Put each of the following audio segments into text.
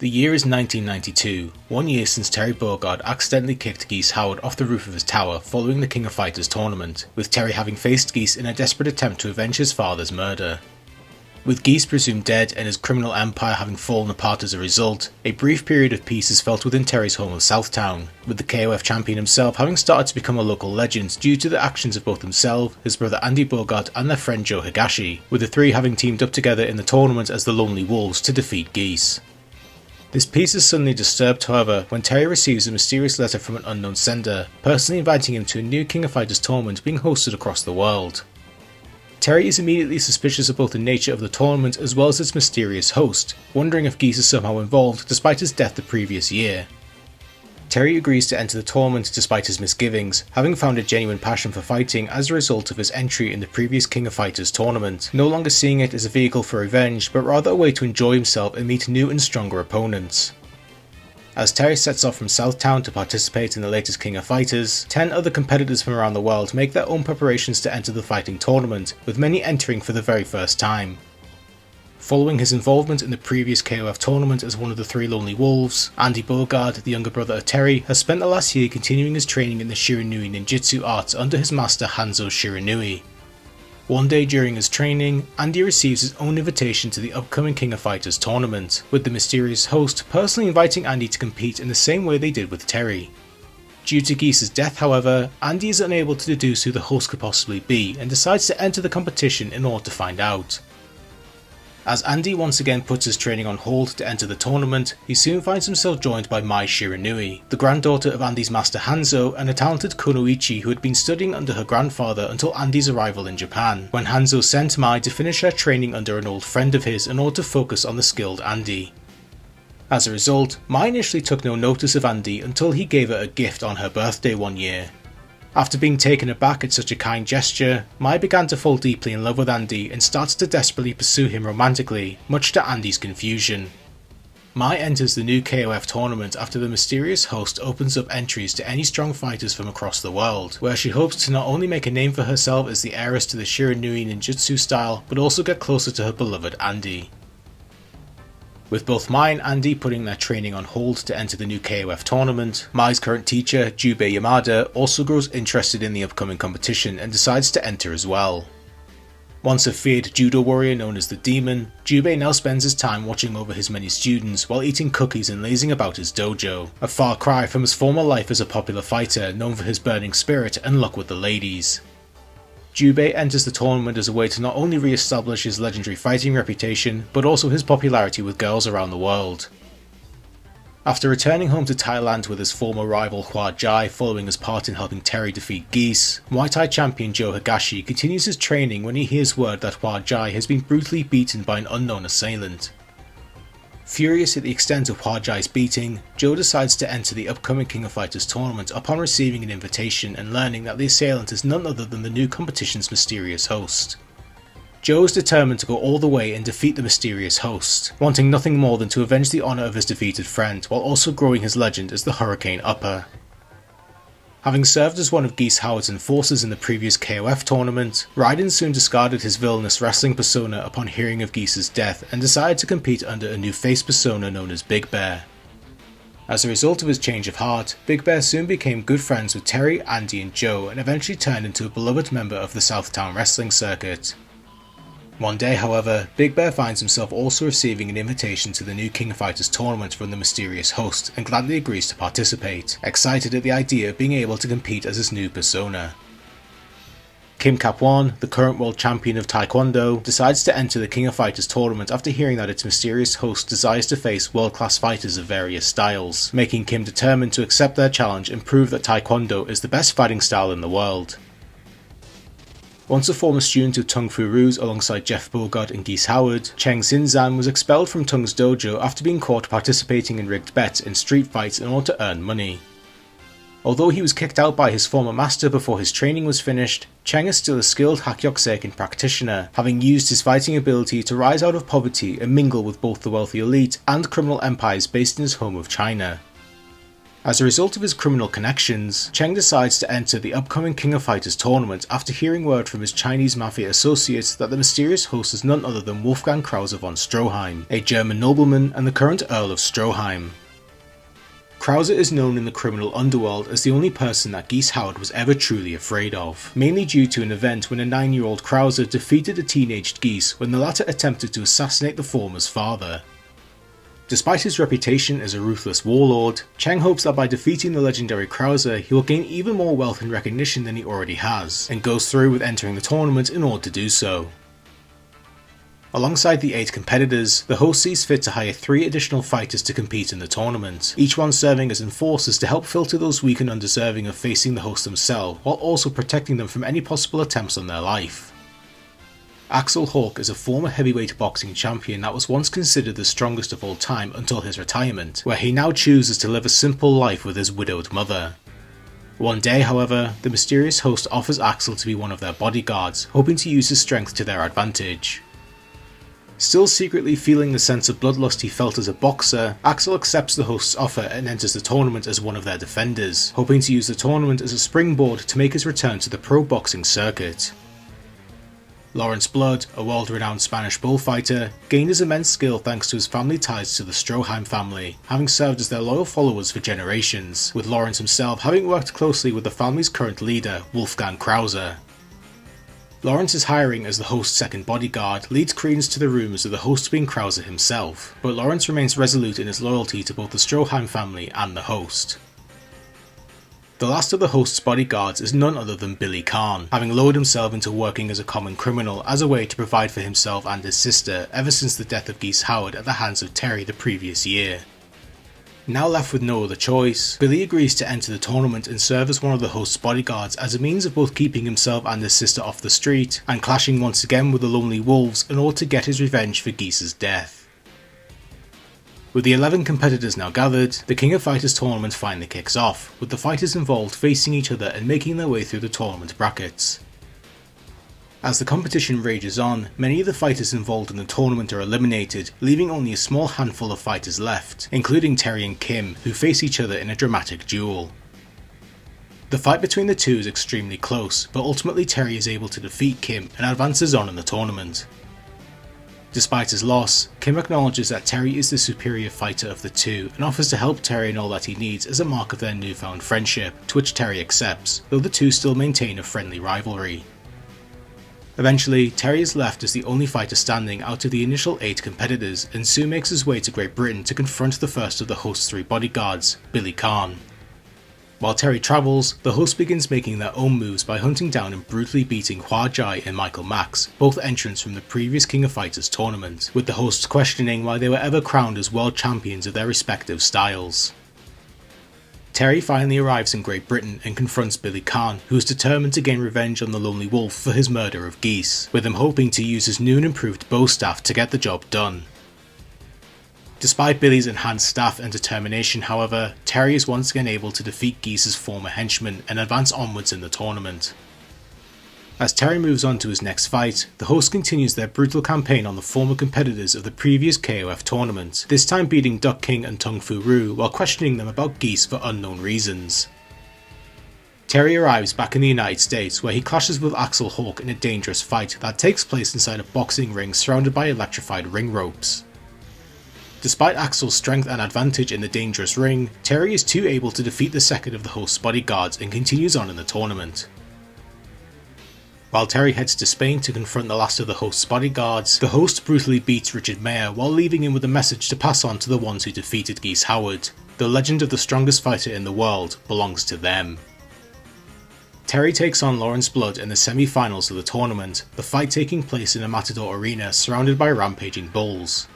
The year is 1992, 1 year since Terry Bogard accidentally kicked Geese Howard off the roof of his tower following the King of Fighters tournament, with Terry having faced Geese in a desperate attempt to avenge his father's murder. With Geese presumed dead and his criminal empire having fallen apart as a result, a brief period of peace is felt within Terry's home of Southtown, with the KOF champion himself having started to become a local legend due to the actions of both himself, his brother Andy Bogard and their friend Joe Higashi, with the three having teamed up together in the tournament as the Lonely Wolves to defeat Geese. This peace is suddenly disturbed, however, when Terry receives a mysterious letter from an unknown sender, personally inviting him to a new King of Fighters tournament being hosted across the world. Terry is immediately suspicious of both the nature of the tournament as well as its mysterious host, wondering if Geese is somehow involved despite his death the previous year. Terry agrees to enter the tournament despite his misgivings, having found a genuine passion for fighting as a result of his entry in the previous King of Fighters tournament, no longer seeing it as a vehicle for revenge but rather a way to enjoy himself and meet new and stronger opponents. As Terry sets off from Southtown to participate in the latest King of Fighters, 10 other competitors from around the world make their own preparations to enter the fighting tournament, with many entering for the very first time. Following his involvement in the previous KOF tournament as one of the three Lonely Wolves, Andy Bogard, the younger brother of Terry, has spent the last year continuing his training in the Shiranui ninjutsu arts under his master Hanzo Shiranui. One day during his training, Andy receives his own invitation to the upcoming King of Fighters tournament, with the mysterious host personally inviting Andy to compete in the same way they did with Terry. Due to Geese's death, however, Andy is unable to deduce who the host could possibly be and decides to enter the competition in order to find out. As Andy once again puts his training on hold to enter the tournament, he soon finds himself joined by Mai Shiranui, the granddaughter of Andy's master Hanzo and a talented kunoichi who had been studying under her grandfather until Andy's arrival in Japan, when Hanzo sent Mai to finish her training under an old friend of his in order to focus on the skilled Andy. As a result, Mai initially took no notice of Andy until he gave her a gift on her birthday one year. After being taken aback at such a kind gesture, Mai began to fall deeply in love with Andy and started to desperately pursue him romantically, much to Andy's confusion. Mai enters the new KOF tournament after the mysterious host opens up entries to any strong fighters from across the world, where she hopes to not only make a name for herself as the heiress to the Shiranui ninjutsu style, but also get closer to her beloved Andy. With both Mai and Andy putting their training on hold to enter the new KOF tournament, Mai's current teacher, Jubei Yamada, also grows interested in the upcoming competition and decides to enter as well. Once a feared judo warrior known as the Demon, Jubei now spends his time watching over his many students while eating cookies and lazing about his dojo, a far cry from his former life as a popular fighter known for his burning spirit and luck with the ladies. Jubei enters the tournament as a way to not only re-establish his legendary fighting reputation, but also his popularity with girls around the world. After returning home to Thailand with his former rival Hua Jai following his part in helping Terry defeat Geese, Muay Thai champion Joe Higashi continues his training when he hears word that Hua Jai has been brutally beaten by an unknown assailant. Furious at the extent of Hua Jai's beating, Joe decides to enter the upcoming King of Fighters tournament upon receiving an invitation and learning that the assailant is none other than the new competition's mysterious host. Joe is determined to go all the way and defeat the mysterious host, wanting nothing more than to avenge the honour of his defeated friend while also growing his legend as the Hurricane Upper. Having served as one of Geese Howard's enforcers in the previous KOF tournament, Raiden soon discarded his villainous wrestling persona upon hearing of Geese's death and decided to compete under a new face persona known as Big Bear. As a result of his change of heart, Big Bear soon became good friends with Terry, Andy and Joe and eventually turned into a beloved member of the Southtown wrestling circuit. One day, however, Big Bear finds himself also receiving an invitation to the new King of Fighters tournament from the mysterious host and gladly agrees to participate, excited at the idea of being able to compete as his new persona. Kim Kap-won, the current world champion of Taekwondo, decides to enter the King of Fighters tournament after hearing that its mysterious host desires to face world-class fighters of various styles, making Kim determined to accept their challenge and prove that Taekwondo is the best fighting style in the world. Once a former student of Tung Fu Ru's alongside Jeff Bogard and Geese Howard, Cheng Xinzan was expelled from Tung's dojo after being caught participating in rigged bets in street fights in order to earn money. Although he was kicked out by his former master before his training was finished, Cheng is still a skilled Hakyok practitioner, having used his fighting ability to rise out of poverty and mingle with both the wealthy elite and criminal empires based in his home of China. As a result of his criminal connections, Cheng decides to enter the upcoming King of Fighters tournament after hearing word from his Chinese mafia associates that the mysterious host is none other than Wolfgang Krauser von Stroheim, a German nobleman and the current Earl of Stroheim. Krauser is known in the criminal underworld as the only person that Geese Howard was ever truly afraid of, mainly due to an event when a 9-year-old Krauser defeated a teenaged Geese when the latter attempted to assassinate the former's father. Despite his reputation as a ruthless warlord, Cheng hopes that by defeating the legendary Krauser he will gain even more wealth and recognition than he already has, and goes through with entering the tournament in order to do so. Alongside the 8 competitors, the host sees fit to hire 3 additional fighters to compete in the tournament, each one serving as enforcers to help filter those weak and undeserving of facing the host themselves, while also protecting them from any possible attempts on their life. Axel Hawk is a former heavyweight boxing champion that was once considered the strongest of all time until his retirement, where he now chooses to live a simple life with his widowed mother. One day, however, the mysterious host offers Axel to be one of their bodyguards, hoping to use his strength to their advantage. Still secretly feeling the sense of bloodlust he felt as a boxer, Axel accepts the host's offer and enters the tournament as one of their defenders, hoping to use the tournament as a springboard to make his return to the pro boxing circuit. Lawrence Blood, a world-renowned Spanish bullfighter, gained his immense skill thanks to his family ties to the Stroheim family, having served as their loyal followers for generations, with Lawrence himself having worked closely with the family's current leader, Wolfgang Krauser. Lawrence's hiring as the host's second bodyguard leads credence to the rumours of the host being Krauser himself, but Lawrence remains resolute in his loyalty to both the Stroheim family and the host. The last of the host's bodyguards is none other than Billy Khan, having lowered himself into working as a common criminal as a way to provide for himself and his sister ever since the death of Geese Howard at the hands of Terry the previous year. Now left with no other choice, Billy agrees to enter the tournament and serve as one of the host's bodyguards as a means of both keeping himself and his sister off the street, and clashing once again with the Lonely Wolves in order to get his revenge for Geese's death. With the 11 competitors now gathered, the King of Fighters tournament finally kicks off, with the fighters involved facing each other and making their way through the tournament brackets. As the competition rages on, many of the fighters involved in the tournament are eliminated, leaving only a small handful of fighters left, including Terry and Kim, who face each other in a dramatic duel. The fight between the two is extremely close, but ultimately Terry is able to defeat Kim and advances on in the tournament. Despite his loss, Kim acknowledges that Terry is the superior fighter of the two and offers to help Terry in all that he needs as a mark of their newfound friendship, to which Terry accepts, though the two still maintain a friendly rivalry. Eventually, Terry is left as the only fighter standing out of the initial 8 competitors and soon makes his way to Great Britain to confront the first of the host's 3 bodyguards, Billy Khan. While Terry travels, the host begins making their own moves by hunting down and brutally beating Hua Jai and Michael Max, both entrants from the previous King of Fighters tournament, with the hosts questioning why they were ever crowned as world champions of their respective styles. Terry finally arrives in Great Britain and confronts Billy Khan, who is determined to gain revenge on the Lonely Wolf for his murder of Geese, with him hoping to use his new and improved bow staff to get the job done. Despite Billy's enhanced staff and determination, however, Terry is once again able to defeat Geese's former henchman and advance onwards in the tournament. As Terry moves on to his next fight, the host continues their brutal campaign on the former competitors of the previous KOF tournament, this time beating Duck King and Tung Fu Ru while questioning them about Geese for unknown reasons. Terry arrives back in the United States, where he clashes with Axel Hawk in a dangerous fight that takes place inside a boxing ring surrounded by electrified ring ropes. Despite Axel's strength and advantage in the dangerous ring, Terry is too able to defeat the second of the host's bodyguards and continues on in the tournament. While Terry heads to Spain to confront the last of the host's bodyguards, the host brutally beats Richard Mayer while leaving him with a message to pass on to the ones who defeated Geese Howard. The legend of the strongest fighter in the world belongs to them. Terry takes on Lawrence Blood in the semi-finals of the tournament, the fight taking place in a Matador arena surrounded by rampaging bulls.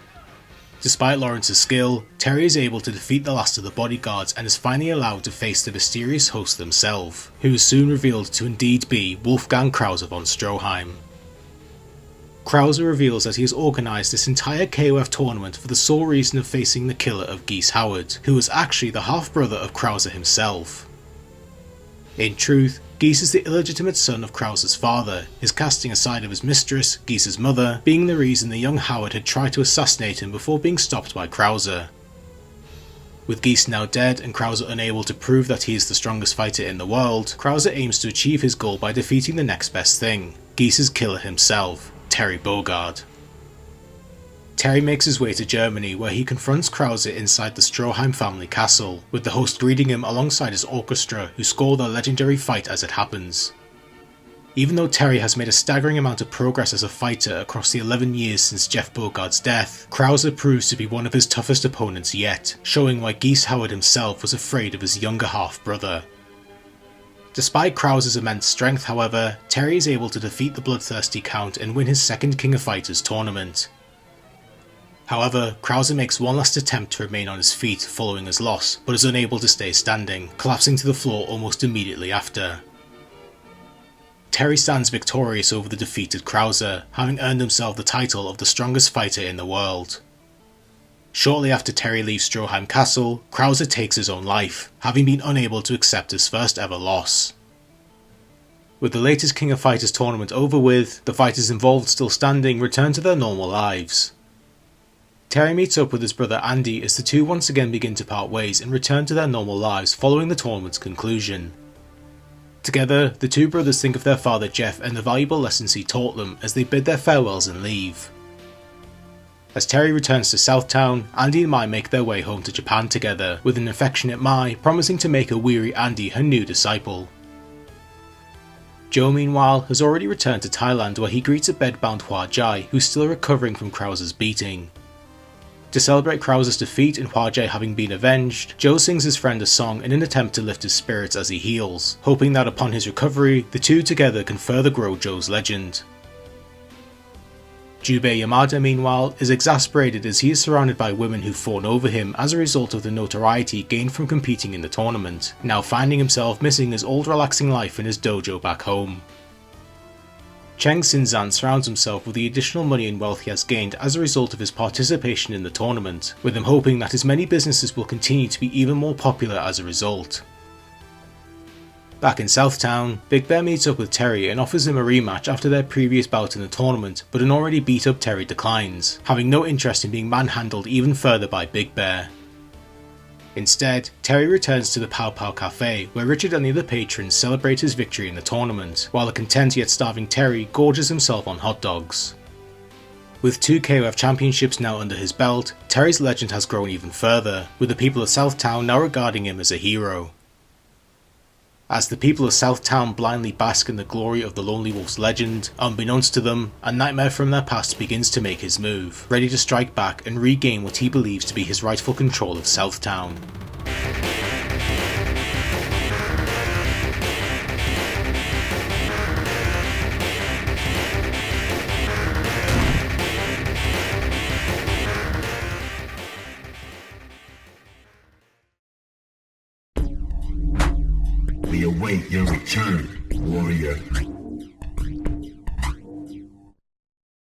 Despite Lawrence's skill, Terry is able to defeat the last of the bodyguards and is finally allowed to face the mysterious host themselves, who is soon revealed to indeed be Wolfgang Krauser von Stroheim. Krauser reveals that he has organised this entire KOF tournament for the sole reason of facing the killer of Geese Howard, who was actually the half-brother of Krauser himself. In truth, Geese is the illegitimate son of Krauser's father, his casting aside of his mistress, Geese's mother, being the reason the young Howard had tried to assassinate him before being stopped by Krauser. With Geese now dead and Krauser unable to prove that he is the strongest fighter in the world, Krauser aims to achieve his goal by defeating the next best thing, Geese's killer himself, Terry Bogard. Terry makes his way to Germany, where he confronts Krauser inside the Stroheim family castle, with the host greeting him alongside his orchestra, who score their legendary fight as it happens. Even though Terry has made a staggering amount of progress as a fighter across the 11 years since Jeff Bogard's death, Krauser proves to be one of his toughest opponents yet, showing why Geese Howard himself was afraid of his younger half-brother. Despite Krauser's immense strength, however, Terry is able to defeat the bloodthirsty Count and win his second King of Fighters tournament. However, Krauser makes one last attempt to remain on his feet following his loss, but is unable to stay standing, collapsing to the floor almost immediately after. Terry stands victorious over the defeated Krauser, having earned himself the title of the strongest fighter in the world. Shortly after Terry leaves Stroheim Castle, Krauser takes his own life, having been unable to accept his first ever loss. With the latest King of Fighters tournament over with, the fighters involved still standing return to their normal lives. Terry meets up with his brother Andy as the two once again begin to part ways and return to their normal lives following the tournament's conclusion. Together, the two brothers think of their father Jeff and the valuable lessons he taught them as they bid their farewells and leave. As Terry returns to Southtown, Andy and Mai make their way home to Japan together, with an affectionate Mai promising to make a weary Andy her new disciple. Joe meanwhile has already returned to Thailand, where he greets a bedbound Hua Jai who's still recovering from Krauser's beating. To celebrate Krauser's defeat and Hua Jai having been avenged, Joe sings his friend a song in an attempt to lift his spirits as he heals, hoping that upon his recovery, the two together can further grow Joe's legend. Jubei Yamada meanwhile is exasperated as he is surrounded by women who fawn over him as a result of the notoriety gained from competing in the tournament, now finding himself missing his old relaxing life in his dojo back home. Cheng Xinzan surrounds himself with the additional money and wealth he has gained as a result of his participation in the tournament, with him hoping that his many businesses will continue to be even more popular as a result. Back in Southtown, Big Bear meets up with Terry and offers him a rematch after their previous bout in the tournament, but an already beat up Terry declines, having no interest in being manhandled even further by Big Bear. Instead, Terry returns to the Pow Pow Cafe, where Richard and the other patrons celebrate his victory in the tournament, while the content yet starving Terry gorges himself on hot dogs. With 2 KOF championships now under his belt, Terry's legend has grown even further, with the people of Southtown now regarding him as a hero. As the people of Southtown blindly bask in the glory of the Lonely Wolf's legend, unbeknownst to them, a nightmare from their past begins to make his move, ready to strike back and regain what he believes to be his rightful control of Southtown. We await your return, warrior.